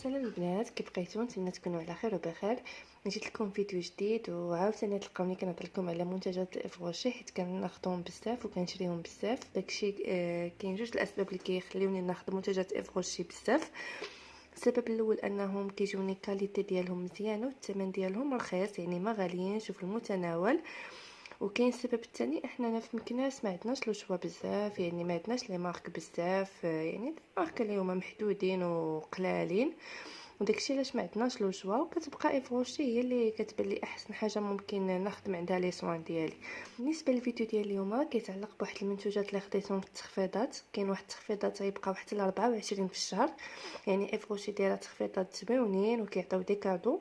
سلام البنات، كيف بقيتو؟ نتمنى تكونوا على خير وبخير. جيت لكم فيديو جديد وعاوتاني تلقاوني كنهضر لكم على منتجات الافغوشي حيت كناخذهم بزاف وكنشريهم بزاف. داكشي كاين جوج الاسباب اللي كيخليوني ناخذ منتجات افغوشي بزاف. السبب الاول انهم كيجوني كاليتي ديالهم مزيانه والثمن ديالهم رخيص، يعني ما غاليينش وفي المتناول. وكاين السبب الثاني، احنا في مكناس ما عندناش لو شوا بزاف، يعني ما عندناش لي مارك بزاف، يعني المارك اللي هما محدودين وقلالين، وداكشي علاش ما عندناش لو شوا. وكتبقى افغوشي هي اللي كتبان لي احسن حاجه ممكن نخدم عندها لي سوان ديالي. بالنسبه للفيديو ديال اليوم كيتعلق بواحد المنتوجات اللي خديتهم في التخفيضات. كاين واحد التخفيضات غيبقاو حتى ل 24 في الشهر، يعني افغوشي دايره تخفيضات زوينين وكيعطيو دي كادو.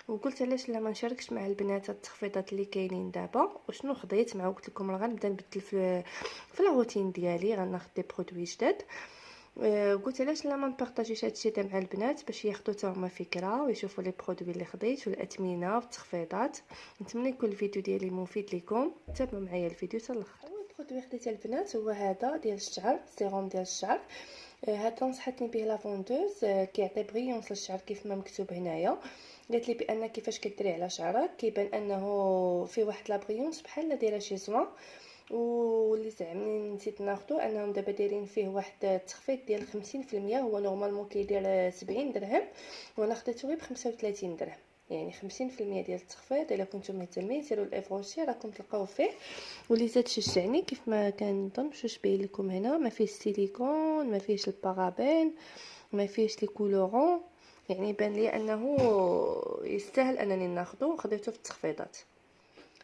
وقلت علاش لا ما نشاركش مع البنات التخفيضات اللي كاينين دابا وشنو خديت. مع قلت لكم راه غنبدا نبدل في لا روتين ديالي، غناخذ دي برودوي جداد. قلت علاش لا ما نبارطاجيش هادشي دا مع البنات باش ياخذوا حتى هما فكره ويشوفوا لي برودوي اللي خديت والاثمنه والتخفيضات. نتمنى يكون الفيديو ديالي مفيد لكم، تابعوا معايا الفيديو حتى الاخر. اول برودوي خديت البنات هو هذا ديال الشعر، سيروم ديال الشعر. هذا نصحتني به لا فوندوز، كيعطي بريونس للشعر كيف ما مكتوب هنايا. قالت لي بان كيفاش كديري على شعرك كيبان انه فيه واحد لا بريونس بحال دايره شي زوان. واللي زعما نسيت ناخذو انهم دابا دايرين فيه واحد التخفيض ديال 50%. هو نورمالمون كيدير 70 درهم وانا خديته غير ب 35 درهم، يعني 50% ديال التخفيض. الا كنتم مهتمين سيروا الافغوشي راكم تلقاوه فيه. واللي زاد شجعني كيف ما كنظن واش باين لكم هنا، ما فيه السيليكون، ما فيهش البارابين، ما فيهش لي كولورون، يعني بان لي انه يستاهل انني ناخذه. خديته في التخفيضات.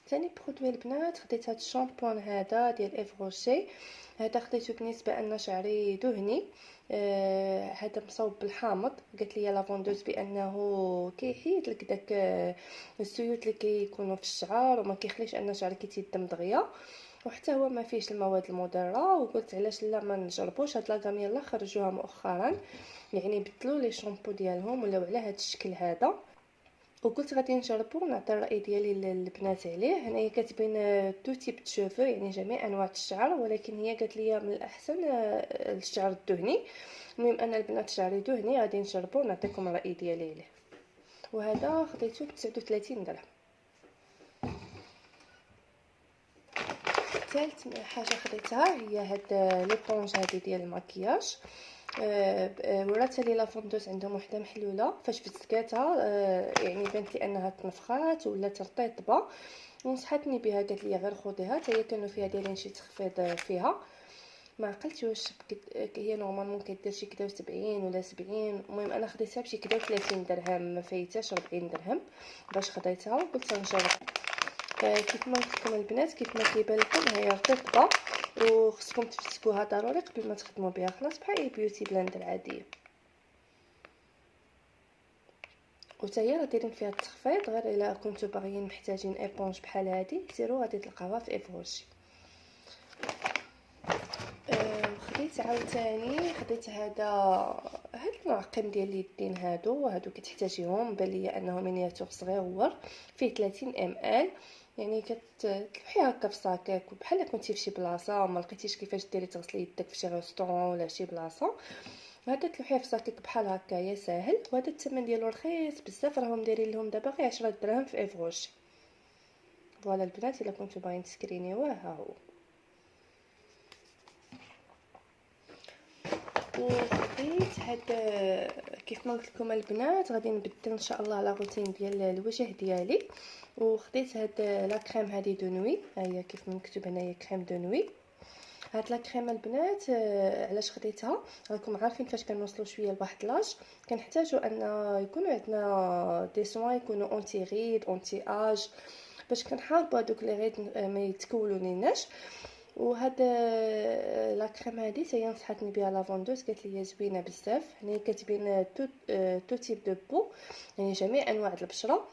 ثاني برودوي البنات خديت هذا الشامبون هذا ديال افغوشي. هذا خديته بالنسبه ان شعري دهني. هذا مصوب بالحامض. قالت لي لا فوندوز بانه كيحيد لك داك الزيوت اللي كيكونوا في الشعر وما كيخليش ان شعرك يتيدم دغيا، وحتى هو ما فيهش المواد المضره. وقلت علاش لا ما نجربوش. هاد لاكام يلاه خرجوها مؤخرا، يعني بدلوا لي شامبو ديالهم ولاو على هذا الشكل هذا. وقلت غادي نجربو ونعطي الراي ديالي للبنات عليه. هنايا كاتبين تو تيب تشوفو، يعني جميع انواع الشعر، ولكن هي قالت لي من الاحسن الشعر الدهني. المهم انا البنات شعري دهني، غادي نجربو ونعطيكم الراي ديالي عليه. وهذا خديته ب 39 درهم. ثالث حاجه خديتها هي هاد ليبونج هادي ديال المكياج. ورات لي لا فوندوز عندهم وحده محلوله، فاش فسكاتها يعني بانت لي انها تنفخات ولا ترطيطبه، ونصحتني بها. قالت لي غير خذيها حتى هي كانوا فيها دايرين شي تخفيض فيها. ما عقلتش واش هي نورمالمون كدير شي كدا 70 ولا 70. المهم انا خديتها بشي كدا 30 درهم، ما فايتاش 40 درهم باش خديتها وقلت نجرب. كيف ما قلت لكم البنات، كيف ما كيبان لكم هي رطبه وخصكم تفسكوها ضروري قبل ما تخدموا بها، خلاص بحال اي بيوتي بلندر عاديه. وتا هي راه دايرين فيها التخفيض، غير الا كنتو باغيين محتاجين ايبونج بحال هادي سيروا غادي تلقاوها في افغوشي. خديت عاوتاني هاد المعقم ديال اليدين. هادو كتحتاجيهم، بان ليا انه مينياتور صغيور فيه 30 ml، يعني كتلوحي هكا في صاكك بحال كنتي في شي بلاصه وما لقيتيش كيفاش ديري تغسلي يدك في شي ريستورون ولا شي بلاصه. هذا تلوحيه في صاكك بحال هكايا ساهل. وهذا الثمن ديالو رخيص بزاف، راهم دايرين لهم دابا غير 10 درهم في افغوشي. فوالا البنات الا كنتو باغيين تسكرينيوه ها هو. وخديت هاد كيف ما قلت لكم البنات غادي نبدل ان شاء الله على روتين ديال الوجه ديالي. وخديت هاد لا كريم هادي دو نوي، ها هي كيف ما مكتوب هنايا كريم دو نوي. هاد لا كريم البنات علاش خديتها؟ راكم عارفين فاش كنوصلوا شويه لواحد لاج كنحتاجوا ان يكونوا عندنا دي سوان يكونوا اونتي ريد اونتي اج، باش كنحاربوا هذوك لي ريد ما يتكولوا ليناش. وهاد لا كريم هادي حتى هي نصحتني بها لا فوندوز، قالت لي زوينه بزاف. هنا كاتبين تو تيب دو بو، يعني جميع انواع البشره.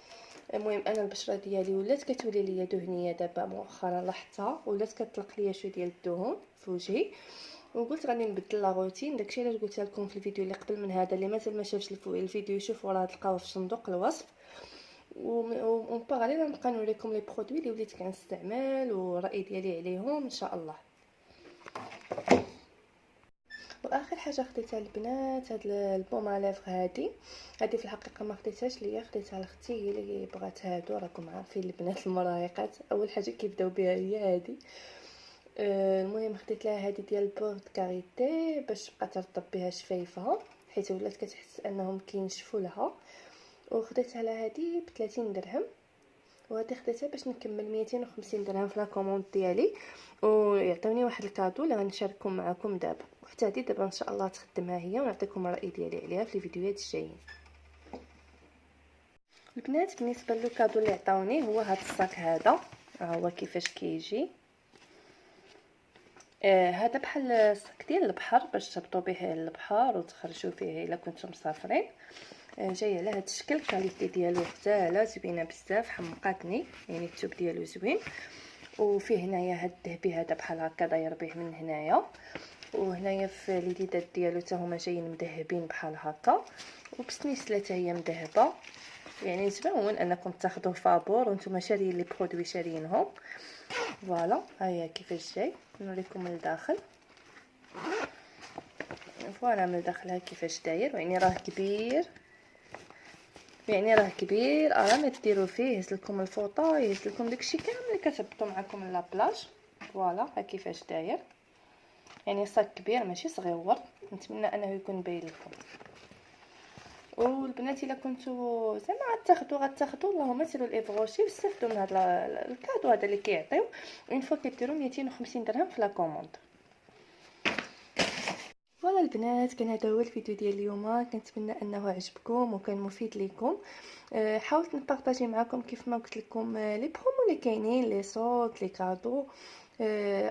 المهم انا البشره ديالي ولات كتولي ليا دهنيه دابا مؤخرا، لاحظتها ولات كتطلق ليا شويه ديال الدهون في وجهي. وقلت غادي نبدل لا روتين. داكشي علاش قلت لكم في الفيديو اللي قبل من هذا، اللي مازال ما شافش الفيديو يشوفوا راه تلقاوه في صندوق الوصف. ومن باراليل نبقى نوريكم لي برودوي اللي وليت كنستعمل والراي ديالي عليهم ان شاء الله. واخر حاجه خديتها البنات هاد البوماليفغ هادي في الحقيقه ما خديتهاش ليا، خديتها لاختي هي اللي بغات هادو. راكم عارفين البنات المراهقات اول حاجه كيبداو بها هي هادي. المهم خديت لها هادي ديال بورد كاريتي باش تبقى ترطب بها شفايفها، حيت ولات كتحس انهم كينشفوا لها. وخديتها لها هادي ب 30 درهم، وهادي خديتها باش نكمل 250 درهم في لا كوموند ديالي، ويعطوني واحد الكادو اللي غنشارككم معكم دابا. وحتى هادي دابا ان شاء الله تخدمها هي، ونعطيكم الراي ديالي عليها في الفيديوهات الجايين. البنات بالنسبه للكادو اللي عطاوني هو هاد الصاك هذا، هو كيفاش كيجي. هذا بحال صاك ديال البحر باش تهبطوا به البحر وتخرجوا فيه الا كنتم مسافرين. جاي على هذا الشكل، الكاليتي ديالو غزاله زوينه بزاف، حمقاتني يعني الثوب ديالو زوين. وفيه هنايا هاد الذهبي هذا بحال هكا داير به من هنايا، وهنايا في اليدات ديالو حتى هما جايين مذهبين بحال هكا، وبسنيسله حتى هي مذهبه. يعني زوين انكم تاخذوا فابور وانتم شاريين لي برودوي شاريينهم. فوالا ها هي كيفاش جاي، نوريكم من الداخل. فوالا من الداخل ها كيفاش داير، يعني راه كبير، يعني راه كبير. ما تديروا فيه يهز لكم الفوطه، يهز لكم داكشي كامل اللي كتهبطوا معكم لابلاج. فوالا ها كيفاش داير، يعني صاك كبير ماشي صغيور. نتمنى انه يكون باين لكم. والبنات الا كنتو زعما غتاخدوا اللهم سيروا الايفغوشي واستافدوا من هذا الكادو هذا اللي كيعطيو. اون فوا كديروا 250 درهم في لا كوموند. فوالا البنات، كان هذا هو الفيديو ديال اليوم. كنتمنى انه عجبكم وكان مفيد لكم. حاولت نبارطاجي معكم كيف ما قلت لكم لي برومو اللي كاينين، لي صوت، لي كادو،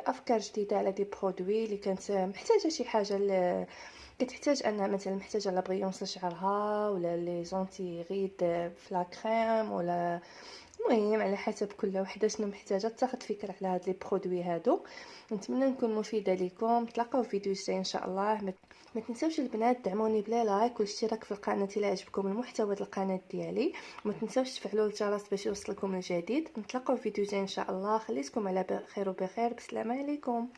افكار جديده على دي برودوي اللي كانت محتاجه شي حاجه كتحتاج انها مثلا محتاجه لا بريونس لشعرها، ولا لي زونتي غيد في لا كريم، ولا المهم على حسب كل وحده شنو محتاجه تاخذ فكره على هاد لي برودوي هادو. نتمنى نكون مفيده لكم. تلاقاو في فيديو جاي ان شاء الله. ما تنساوش البنات دعموني بلا لايك والاشتراك في القناه الى عجبكم المحتوى ديال القناه ديالي، وما تنساوش تفعلوا الجرس باش يوصلكم الجديد. نتلاقاو في فيديو جاي ان شاء الله. خليكم على خير وبخير. بسلامه عليكم.